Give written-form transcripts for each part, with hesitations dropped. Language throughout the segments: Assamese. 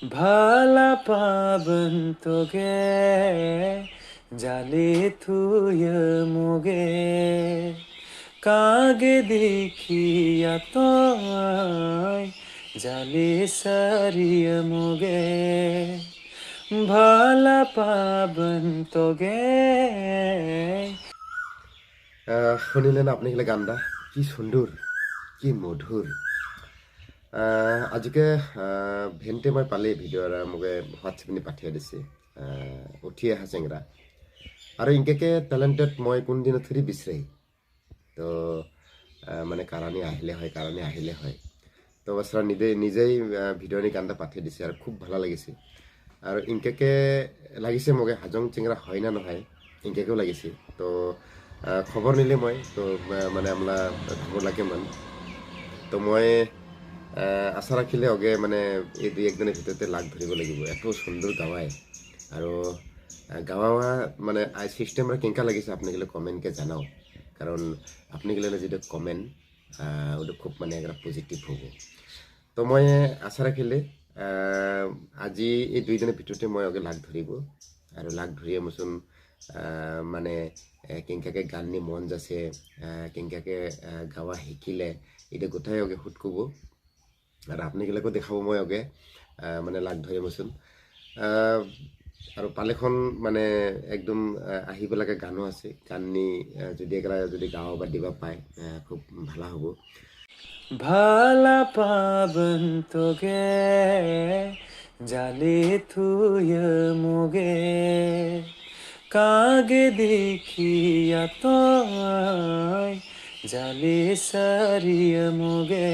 ভালা পাবন তোগে জালে থুয় মোগে কাগে দেখিয়া তয় জালে সারিয় মোগে ভালা পাবন তোগে। শুনিলেন আপনি গেলে গানটা কি সুন্দর কি মধুর। আজিকে ভেন্টে মই পালে ভিডিঅ' এটা মোক হোৱাটছএপ পাঠিয়াই দিছে উঠি অহা চেংৰা আৰু ইনকে টেলেণ্টেড মই কোনদিন থৰি বিচাৰি তো মানে কাৰাণী আহিলে হয় তো বছৰ নিজেই ভিডিঅ'নি গানটা পাঠিয়াই দিছে আৰু খুব ভাল লাগিছে আৰু ইনকে লাগিছে মোক হাজং চেংৰা হয় না নহয় ইনকেও লাগিছে তো খবৰ নিলে মই তো মানে আমৰা ধামৰ লাগে মান তো মই আশা ৰাখিলে অগে মানে এই দুই একদিনেৰ ভিতৰতে লাগ ধৰিব লাগিব এত সুন্দৰ গাৱাই আৰু গাৱা মানে সিস্টেমৰ কেনেকা লাগিছে আপোনালোকে কমেণ্টকে জনাওক কাৰণ আপোনালোকে যিটো কমেণ্ট ওটা খুব মানে একটা পজিটিভ হ'ব তো মই আশা ৰাখিলে আজি এই দুইদিনেৰ ভিতৰতে মই অগে লাগ ধৰিব আৰু লাগ ধৰিয়ে মচোন মানে কেনেকাকে গান নি মন যাছে কেনেকাকে গাৱা শিকিলে এটা গোটাই অগে সুত ক'ব আৰু আপোনালোকো দেখাব মই অগে মানে লাগ ধৰিমচোন আৰু পালেখন মানে একদম আহিব লাগে গানো আছে গান নি যদি একেলা যদি গাঁও বা দিবা পায় খুব ভালা হ'ব। ভালা পাবন তোগে জালে থুয় মোগে কাগে দেখিয়া তয় জালে সারিয় মোগে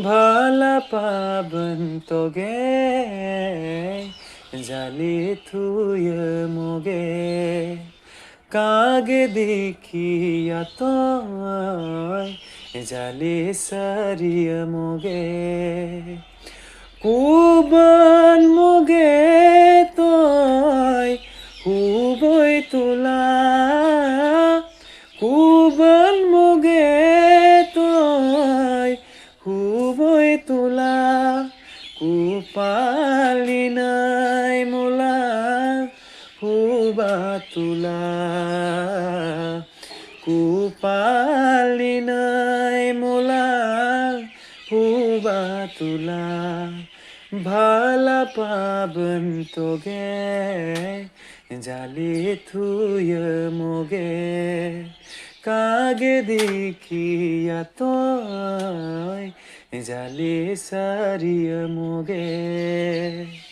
ভালা পাবন তোগে জালে থুয় মোগে কাগে দেখিয়া তয় জালে সারিয় মোগে কুবন মোগে তয় হুবই তোলা কুবন মোগে তয় হুবই তোলা কুপালি নাই মোলা হুবা তোলা কুপালি নাই মোলা হুবা তোলা ভালা পাবন তোগে জালে থুয় মোগে কাগে দেখিয়া তয় জালে সারিয় মোগে।